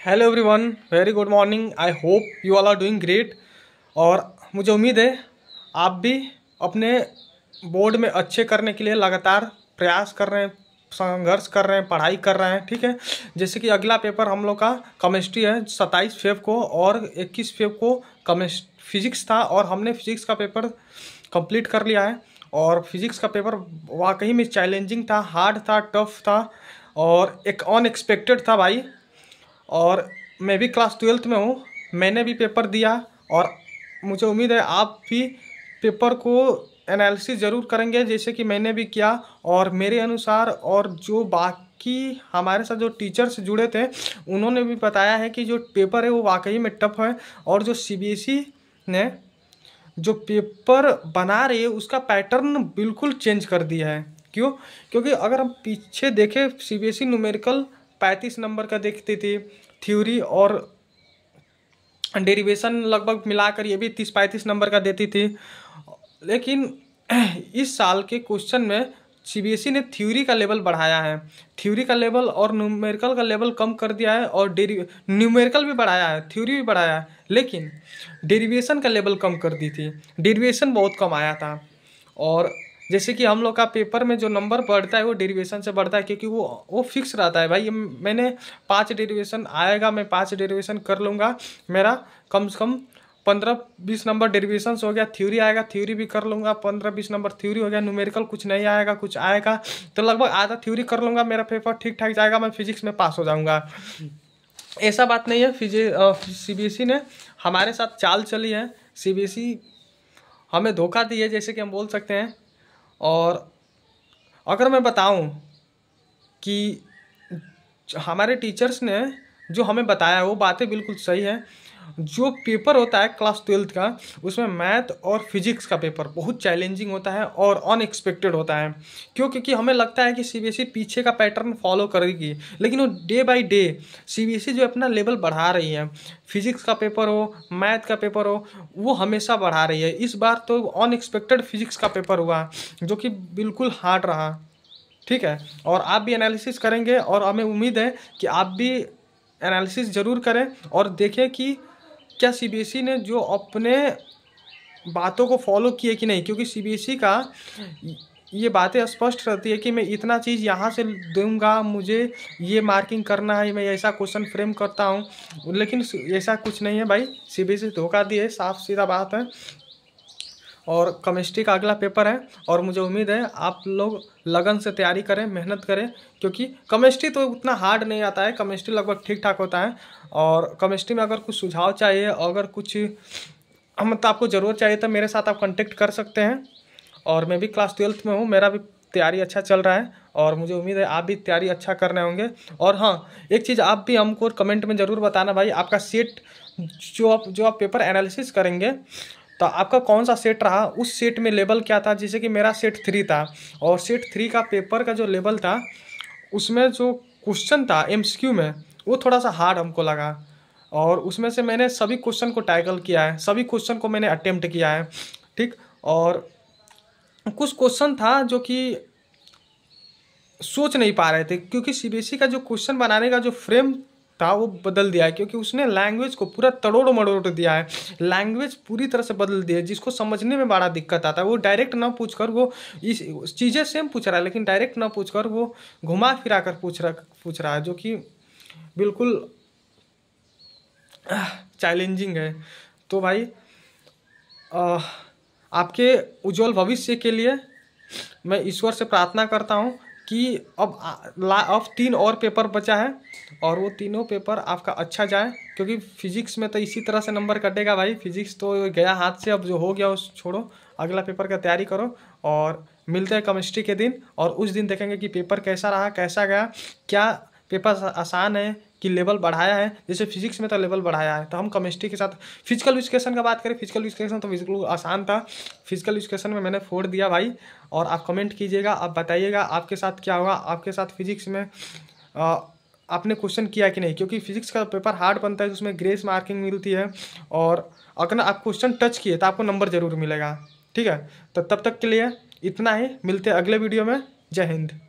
Hello everyone, very good morning. I hope you all are doing great. और मुझे उम्मीद है आप भी अपने बोर्ड में अच्छे करने के लिए लगातार प्रयास कर रहे हैं, संघर्ष कर रहे हैं, पढ़ाई कर रहे हैं। ठीक है, जैसे कि अगला पेपर हम लोग का केमिस्ट्री है 27 फेब को और 21 फेब को फिजिक्स था और हमने फिजिक्स का पेपर कंप्लीट कर लिया है। और फिजिक्स का पेपर वाकई में चैलेंजिंग था, हार्ड था, टफ था और एक अनएक्सपेक्टेड था भाई। और मैं भी क्लास 12th में हूँ, मैंने भी पेपर दिया और मुझे उम्मीद है आप भी पेपर को एनालिसिस ज़रूर करेंगे जैसे कि मैंने भी किया। और मेरे अनुसार और जो बाकी हमारे साथ जो टीचर्स जुड़े थे उन्होंने भी बताया है कि जो पेपर है वो वाकई में टफ है। और जो सीबीएसई ने जो पेपर बना रही है उसका पैटर्न बिल्कुल चेंज कर दिया है। क्यों? क्योंकि अगर हम पीछे देखें सीबीएसई न्यूमेरिकल 35 नंबर का देखती थी, थ्योरी और डेरिवेशन लगभग मिलाकर ये भी 30-35 नंबर का देती थी। लेकिन इस साल के क्वेश्चन में सीबीएसई ने थ्योरी का लेवल बढ़ाया है, थ्योरी का लेवल और न्यूमेरिकल का लेवल कम कर दिया है। और न्यूमेरिकल भी बढ़ाया है, थ्योरी भी बढ़ाया है, लेकिन डेरिवेशन का लेवल कम कर दी थी। डेरिवेशन बहुत कम आया था। और जैसे कि हम लोग का पेपर में जो नंबर बढ़ता है वो डेरिवेशन से बढ़ता है, क्योंकि वो फिक्स रहता है भाई। मैंने 5 डेरिवेशन आएगा, मैं 5 डेरिवेशन कर लूँगा, मेरा कम से कम 15-20 नंबर डेरिवेशन हो गया। थ्योरी आएगा, थ्योरी भी कर लूँगा, 15-20 नंबर थ्योरी हो गया। न्यूमेरिकल कुछ नहीं आएगा, कुछ आएगा तो लगभग आधा थ्योरी कर लूँगा, मेरा पेपर ठीक ठाक जाएगा, मैं फिजिक्स में पास हो जाऊँगा। ऐसा बात नहीं है। सीबीएसई ने हमारे साथ चाल चली है, सीबीएसई हमें धोखा दी है जैसे कि हम बोल सकते हैं। और अगर मैं बताऊं कि हमारे टीचर्स ने जो हमें बताया वो बातें बिल्कुल सही है। जो पेपर होता है क्लास 12th का उसमें मैथ और फिजिक्स का पेपर बहुत चैलेंजिंग होता है और अनएक्सपेक्टेड होता है। क्यों? क्योंकि हमें लगता है कि सीबीएसई पीछे का पैटर्न फॉलो करेगी, लेकिन वो डे बाय डे सीबीएसई जो अपना लेवल बढ़ा रही है, फिजिक्स का पेपर हो, मैथ का पेपर हो, वो हमेशा बढ़ा रही है। इस बार तो अनएक्सपेक्टेड फिजिक्स का पेपर हुआ जो कि बिल्कुल हार्ड रहा। ठीक है, और आप भी एनालिसिस करेंगे और हमें उम्मीद है कि आप भी एनालिसिस ज़रूर करें और देखें कि क्या सीबीएसई ने जो अपने बातों को फॉलो किए कि नहीं। क्योंकि सीबीएसई का ये बातें स्पष्ट रहती है कि मैं इतना चीज़ यहाँ से दूंगा, मुझे ये मार्किंग करना है, मैं ऐसा क्वेश्चन फ्रेम करता हूँ, लेकिन ऐसा कुछ नहीं है भाई। सीबीएसई धोखा दी है, साफ सीधा बात है। और केमिस्ट्री का अगला पेपर है और मुझे उम्मीद है आप लोग लगन से तैयारी करें, मेहनत करें, क्योंकि केमिस्ट्री तो उतना हार्ड नहीं आता है, केमिस्ट्री लगभग ठीक ठाक होता है। और केमिस्ट्री में अगर कुछ सुझाव चाहिए, अगर कुछ मतलब आपको ज़रूरत चाहिए तो मेरे साथ आप कांटेक्ट कर सकते हैं। और मैं भी क्लास 12th में हूँ, मेरा भी तैयारी अच्छा चल रहा है और मुझे उम्मीद है आप भी तैयारी अच्छा कर रहे होंगे। और हाँ, एक चीज़ आप भी हमको कमेंट में ज़रूर बताना भाई, आपका सेट जो आप पेपर एनालिसिस करेंगे तो आपका कौन सा सेट रहा, उस सेट में लेवल क्या था। जैसे कि मेरा सेट 3 था और सेट 3 का पेपर का जो लेवल था उसमें जो क्वेश्चन था एमसीक्यू में वो थोड़ा सा हार्ड हमको लगा। और उसमें से मैंने सभी क्वेश्चन को टैकल किया है, सभी क्वेश्चन को मैंने अटेम्प्ट किया है। ठीक, और कुछ क्वेश्चन था जो कि सोच नहीं पा रहे थे, क्योंकि सीबीएसई का जो क्वेश्चन बनाने का जो फ्रेम था वो बदल दिया है, क्योंकि उसने लैंग्वेज को पूरा तड़ोड़ मड़ोड़ दिया है। लैंग्वेज पूरी तरह से बदल दी है, जिसको समझने में बड़ा दिक्कत आता है। वो डायरेक्ट ना पूछकर वो इस चीज़ें सेम पूछ रहा है, लेकिन डायरेक्ट ना पूछकर वो घुमा फिरा कर पूछ रहा है, जो कि बिल्कुल चैलेंजिंग है। तो भाई आपके उज्जवल भविष्य के लिए मैं ईश्वर से प्रार्थना करता हूँ कि अब 3 और पेपर बचा है और वो तीनों पेपर आपका अच्छा जाए। क्योंकि फिजिक्स में तो इसी तरह से नंबर कटेगा भाई, फिजिक्स तो गया हाथ से, अब जो हो गया उस छोड़ो, अगला पेपर का तैयारी करो। और मिलते हैं केमिस्ट्री के दिन और उस दिन देखेंगे कि पेपर कैसा रहा, कैसा गया, क्या पेपर आसान है कि लेवल बढ़ाया है। जैसे फिजिक्स में तो लेवल बढ़ाया है, तो हम केमिस्ट्री के साथ फिजिकल एजुकेशन का बात करें, फिजिकल एजुकेशन तो बिल्कुल आसान था। फिजिकल एजुकेशन में मैंने फोड़ दिया भाई। और आप कमेंट कीजिएगा, आप बताइएगा आपके साथ क्या होगा, आपके साथ फिजिक्स में आपने क्वेश्चन किया कि नहीं। क्योंकि फिजिक्स का पेपर हार्ड बनता है, उसमें ग्रेस मार्किंग मिलती है और अगर आप क्वेश्चन टच किए तो आपको नंबर ज़रूर मिलेगा। ठीक है, तो तब तक के लिए इतना ही, मिलते हैं अगले वीडियो में। जय हिंद।